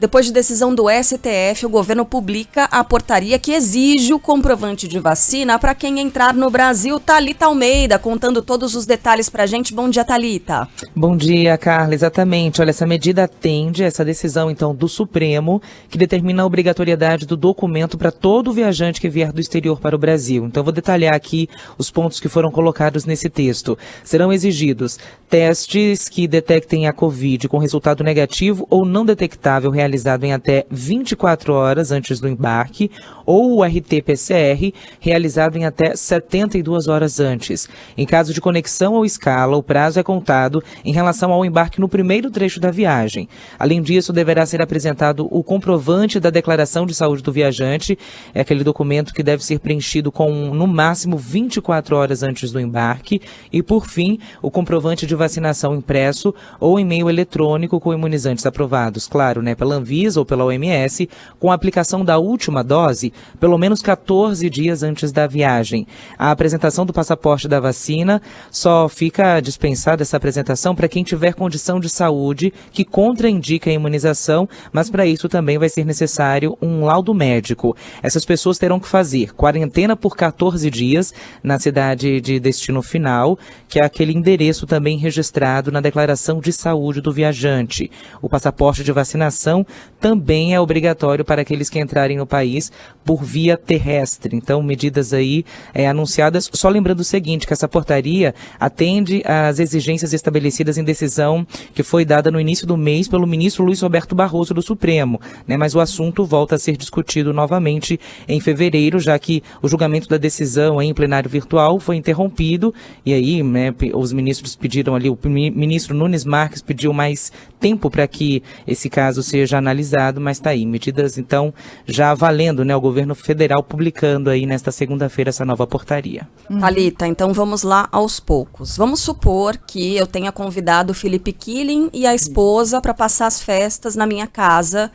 Depois de decisão do STF, o governo publica a portaria que exige o comprovante de vacina para quem entrar no Brasil. Thalita Almeida contando todos os detalhes para a gente. Bom dia, Thalita. Bom dia, Carla. Exatamente. Olha, essa medida atende essa decisão, então, do Supremo, que determina a obrigatoriedade do documento para todo viajante que vier do exterior para o Brasil. Então, vou detalhar aqui os pontos que foram colocados nesse texto. Serão exigidos testes que detectem a Covid com resultado negativo ou não detectável realizado em até 24 horas antes do embarque, ou o RT-PCR realizado em até 72 horas antes. Em caso de conexão ou escala, o prazo é contado em relação ao embarque no primeiro trecho da viagem. Além disso, deverá ser apresentado o comprovante da declaração de saúde do viajante, é aquele documento que deve ser preenchido com, no máximo, 24 horas antes do embarque, e, por fim, o comprovante de vacinação impresso ou e-mail eletrônico com imunizantes aprovados, claro, né, pela Anvisa ou pela OMS, com a aplicação da última dose, pelo menos 14 dias antes da viagem. A apresentação do passaporte da vacina só fica dispensada essa apresentação para quem tiver condição de saúde que contraindica a imunização, mas para isso também vai ser necessário um laudo médico. Essas pessoas terão que fazer quarentena por 14 dias na cidade de destino final, que é aquele endereço também registrado na declaração de saúde do viajante. O passaporte de vacinação também é obrigatório para aqueles que entrarem no país por via terrestre. Então, medidas aí anunciadas. Só lembrando o seguinte, que essa portaria atende às exigências estabelecidas em decisão que foi dada no início do mês pelo ministro Luiz Roberto Barroso do Supremo, né? Mas o assunto volta a ser discutido novamente em fevereiro, já que o julgamento da decisão em plenário virtual foi interrompido, e aí, né, os ministros pediram ali, o ministro Nunes Marques pediu mais tempo para que esse caso seja analisado, mas está aí, medidas então já valendo, né, o governo federal publicando aí nesta segunda-feira essa nova portaria. Thalita, então vamos lá aos poucos. Vamos supor que eu tenha convidado o Philippe Killing e a esposa para passar as festas na minha casa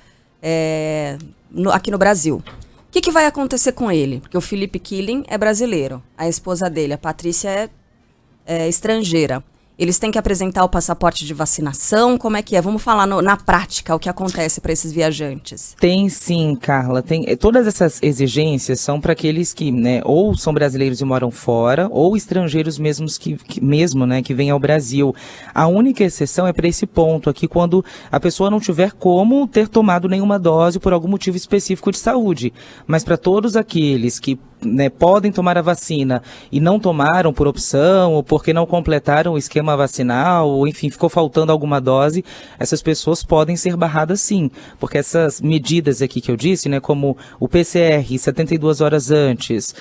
aqui no Brasil. O que vai acontecer com ele? Porque o Philippe Killing é brasileiro, a esposa dele, a Patrícia, é estrangeira. Eles têm que apresentar o passaporte de vacinação? Como é que é? Vamos falar na prática o que acontece para esses viajantes. Tem sim, Carla. Todas essas exigências são para aqueles que, né, ou são brasileiros e moram fora, ou estrangeiros mesmos que vêm ao Brasil. A única exceção é para esse ponto aqui, quando a pessoa não tiver como ter tomado nenhuma dose por algum motivo específico de saúde. Mas para todos aqueles que, né, podem tomar a vacina e não tomaram por opção ou porque não completaram o esquema vacinal ou, enfim, ficou faltando alguma dose, essas pessoas podem ser barradas sim, porque essas medidas aqui que eu disse, né, como o PCR 72 horas antes,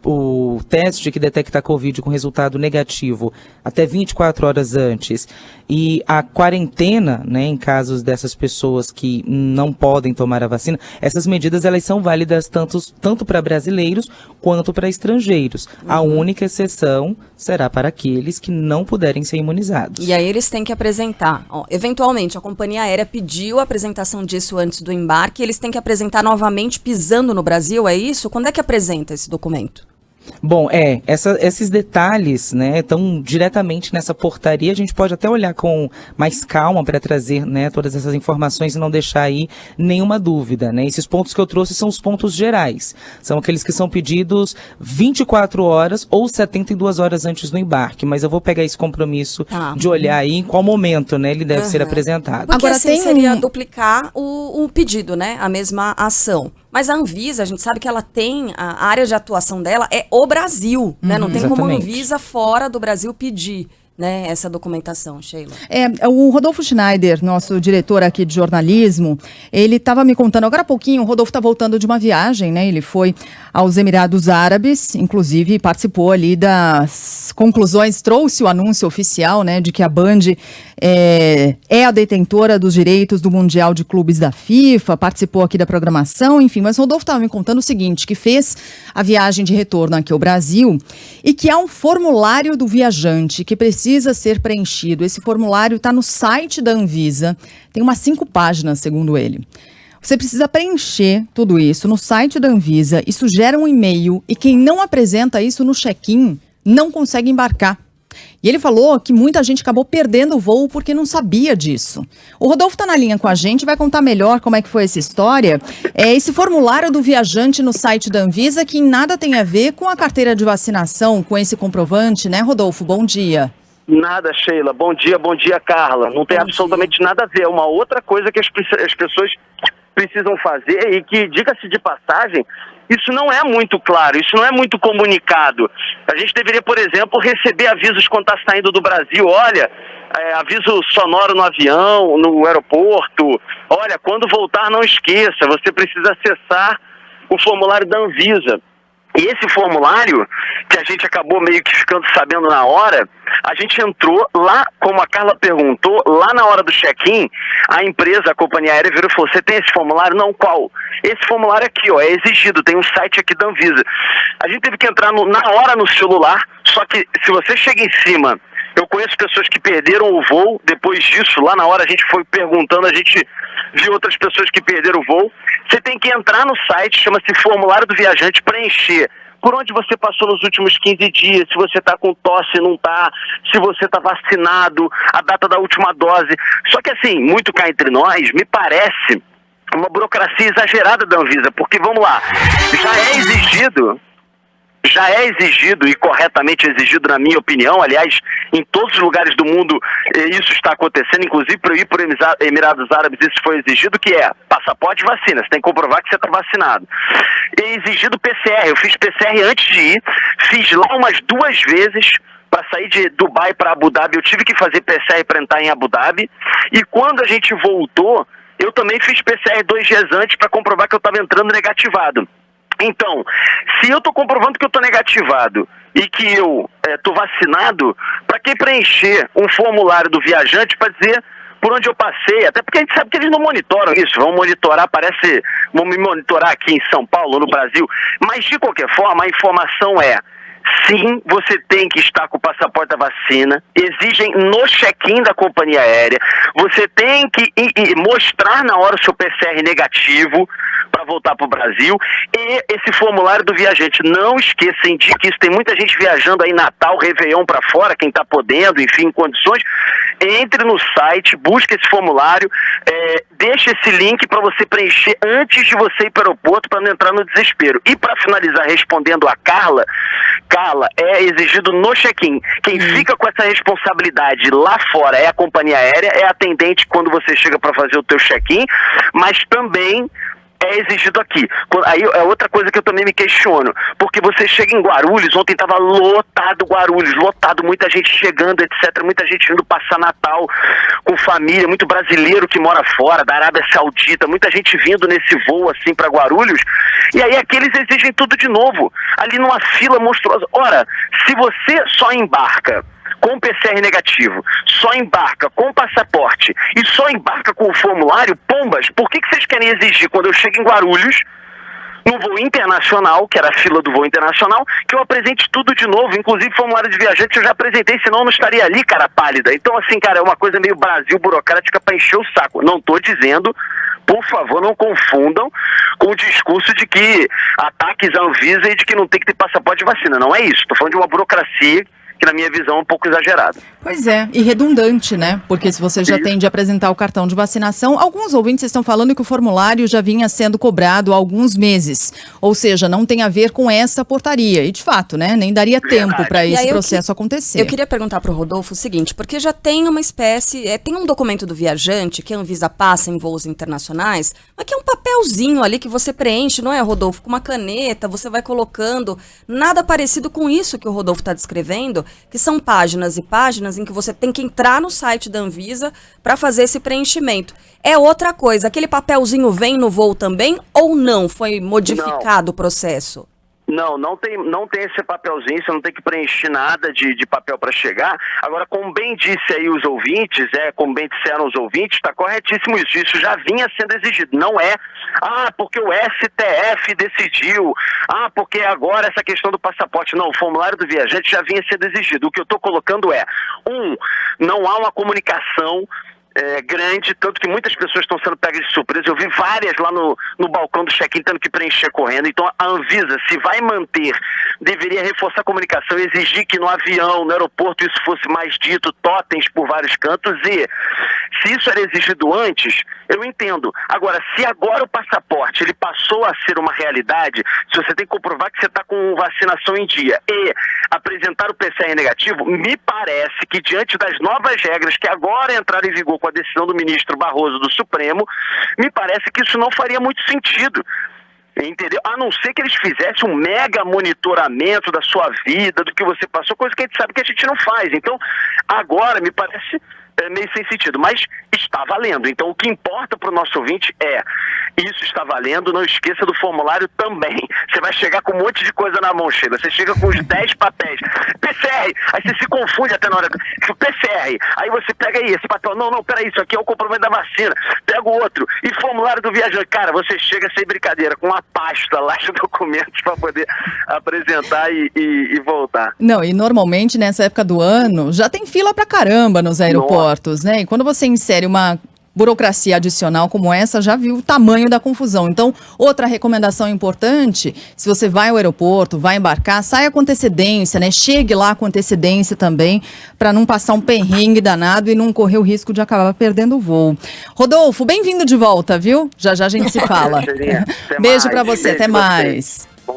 o teste que detecta a Covid com resultado negativo até 24 horas antes e a quarentena, né, em casos dessas pessoas que não podem tomar a vacina, essas medidas elas são válidas tanto para brasileiros quanto para estrangeiros. A única exceção será para aqueles que não puderem ser imunizados. E aí eles têm que apresentar. Eventualmente, a companhia aérea pediu a apresentação disso antes do embarque, eles têm que apresentar novamente pisando no Brasil, é isso? Quando é que apresenta esse documento? Bom, esses detalhes, né, estão diretamente nessa portaria. A gente pode até olhar com mais calma para trazer, né, todas essas informações e não deixar aí nenhuma dúvida, né. Esses pontos que eu trouxe são os pontos gerais. São aqueles que são pedidos 24 horas ou 72 horas antes do embarque. Mas eu vou pegar esse compromisso de olhar aí em qual momento, né, ele deve ser apresentado. Porque agora seria duplicar o pedido, né, a mesma ação. Mas a Anvisa, a gente sabe que ela tem, a área de atuação dela é o Brasil, né? Não tem como a Anvisa fora do Brasil pedir, né, essa documentação, Sheila. O Rodolfo Schneider, nosso diretor aqui de jornalismo, ele estava me contando agora há pouquinho, o Rodolfo está voltando de uma viagem, né? Ele foi aos Emirados Árabes, inclusive participou ali das conclusões, trouxe o anúncio oficial, né, de que a Band é a detentora dos direitos do Mundial de Clubes da FIFA, participou aqui da programação, enfim, mas o Rodolfo estava me contando o seguinte, que fez a viagem de retorno aqui ao Brasil e que há um formulário do viajante que precisa ser preenchido. Esse formulário está no site da Anvisa, tem umas 5 páginas, segundo ele. Você precisa preencher tudo isso no site da Anvisa, isso gera um e-mail e quem não apresenta isso no check-in não consegue embarcar. E ele falou que muita gente acabou perdendo o voo porque não sabia disso. O Rodolfo está na linha com a gente, vai contar melhor como é que foi essa história. É esse formulário do viajante no site da Anvisa que em nada tem a ver com a carteira de vacinação, com esse comprovante, né, Rodolfo? Bom dia. Nada, Sheila. Bom dia, Carla. Não tem absolutamente nada a ver. É uma outra coisa que as pessoas precisam fazer e que, diga-se de passagem, isso não é muito claro, isso não é muito comunicado. A gente deveria, por exemplo, receber avisos quando está saindo do Brasil. Olha, aviso sonoro no avião, no aeroporto. Olha, quando voltar, não esqueça, você precisa acessar o formulário da Anvisa. E esse formulário, que a gente acabou meio que ficando sabendo na hora, a gente entrou lá, como a Carla perguntou, lá na hora do check-in, a empresa, a companhia aérea virou e falou, você tem esse formulário? Não, qual? Esse formulário aqui, ó, é exigido, tem um site aqui da Anvisa. A gente teve que entrar na hora no celular, só que se você chega em cima, eu conheço pessoas que perderam o voo, depois disso, lá na hora a gente foi perguntando, a gente viu outras pessoas que perderam o voo. Você tem que entrar no site, chama-se Formulário do Viajante, preencher por onde você passou nos últimos 15 dias, se você está com tosse, não está, se você está vacinado, a data da última dose. Só que assim, muito cá entre nós, me parece uma burocracia exagerada da Anvisa, porque vamos lá, já é exigido e corretamente exigido, na minha opinião, aliás, em todos os lugares do mundo isso está acontecendo, inclusive para eu ir para Emirados Árabes isso foi exigido, que é passaporte e vacina, você tem que comprovar que você está vacinado. É exigido PCR, eu fiz PCR antes de ir, fiz lá umas 2 vezes, para sair de Dubai para Abu Dhabi, eu tive que fazer PCR para entrar em Abu Dhabi, e quando a gente voltou, eu também fiz PCR 2 dias antes para comprovar que eu estava entrando negativado. Então, se eu estou comprovando que eu estou negativado e que eu estou vacinado, para que preencher um formulário do viajante para dizer por onde eu passei? Até porque a gente sabe que eles não monitoram isso, vão monitorar, vão me monitorar aqui em São Paulo, no Brasil. Mas, de qualquer forma, a informação é, sim, você tem que estar com o passaporte da vacina, exigem no check-in da companhia aérea, você tem que mostrar na hora o seu PCR negativo para voltar para o Brasil, e esse formulário do viajante, não esqueçam de que isso, tem muita gente viajando aí Natal, Réveillon para fora, quem está podendo, enfim, em condições, entre no site, busque esse formulário, deixe esse link para você preencher antes de você ir para o aeroporto, para não entrar no desespero. E para finalizar, respondendo a Carla, é exigido no check-in. Quem fica com essa responsabilidade lá fora é a companhia aérea, é a atendente quando você chega para fazer o teu check-in, mas também é exigido aqui. Aí é outra coisa que eu também me questiono, porque você chega em Guarulhos, ontem estava lotado Guarulhos, lotado, muita gente chegando, etc, muita gente indo passar Natal com família, muito brasileiro que mora fora, da Arábia Saudita, muita gente vindo nesse voo assim para Guarulhos, e aí aqueles exigem tudo de novo, ali numa fila monstruosa. Ora, se você só embarca com PCR negativo, só embarca com passaporte e só embarca com o formulário, pombas, por que vocês querem exigir quando eu chego em Guarulhos, no voo internacional, que era a fila do voo internacional, que eu apresente tudo de novo, inclusive formulário de viajante eu já apresentei, senão eu não estaria ali, cara pálida. Então assim, cara, é uma coisa meio Brasil burocrática para encher o saco. Não estou dizendo, por favor, não confundam com o discurso de que ataques à Anvisa e de que não tem que ter passaporte de vacina. Não é isso, estou falando de uma burocracia que na minha visão é um pouco exagerado. Pois é, e redundante, né? Porque se você já tem de apresentar o cartão de vacinação, alguns ouvintes estão falando que o formulário já vinha sendo cobrado há alguns meses. Ou seja, não tem a ver com essa portaria. E de fato, né? Nem daria tempo para esse processo acontecer. Eu queria perguntar para o Rodolfo o seguinte, porque já tem uma espécie, tem um documento do viajante que a Anvisa passa em voos internacionais, mas que é um papelzinho ali que você preenche, não é, Rodolfo? Com uma caneta, você vai colocando, nada parecido com isso que o Rodolfo está descrevendo, que são páginas e páginas em que você tem que entrar no site da Anvisa para fazer esse preenchimento. É outra coisa, aquele papelzinho vem no voo também ou não? Foi modificado o processo? Não tem esse papelzinho, você não tem que preencher nada de papel para chegar. Agora, como bem disse aí os ouvintes, como bem disseram os ouvintes, está corretíssimo isso. Isso já vinha sendo exigido. Não é, porque o STF decidiu, porque agora essa questão do passaporte. Não, o formulário do viajante já vinha sendo exigido. O que eu estou colocando não há uma comunicação grande, tanto que muitas pessoas estão sendo pegas de surpresa. Eu vi várias lá no balcão do check-in tendo que preencher correndo. Então a Anvisa, se vai manter, deveria reforçar a comunicação e exigir que no avião, no aeroporto, isso fosse mais dito, totens por vários cantos. E se isso era exigido antes, eu entendo. Agora, se agora o passaporte ele passou a ser uma realidade, se você tem que comprovar que você está com vacinação em dia e apresentar o PCR negativo, me parece que diante das novas regras que agora entraram em vigor com a decisão do ministro Barroso do Supremo, me parece que isso não faria muito sentido. Entendeu? A não ser que eles fizessem um mega monitoramento da sua vida, do que você passou, coisa que a gente sabe que a gente não faz. Então, agora me parece meio sem sentido, mas está valendo. Então, o que importa para o nosso ouvinte é, isso está valendo, não esqueça do formulário também. Você vai chegar com um monte de coisa na mão, Sheila. Você chega com os 10 papéis. PCR, aí você se confunde até na hora. PCR, aí você pega aí esse papel. Não, peraí, isso aqui é o comprovante da vacina. Pega o outro. E formulário do viajante. Cara, você chega sem brincadeira, com uma pasta lá de documentos para poder apresentar e voltar. Não, e normalmente nessa época do ano já tem fila pra caramba nos aeroportos, né? E quando você insere uma burocracia adicional como essa, já viu o tamanho da confusão. Então, outra recomendação importante, se você vai ao aeroporto, vai embarcar, saia com antecedência, né? Chegue lá com antecedência também, para não passar um perrengue danado e não correr o risco de acabar perdendo o voo. Rodolfo, bem-vindo de volta, viu? Já a gente se fala. Beijo para você, até mais.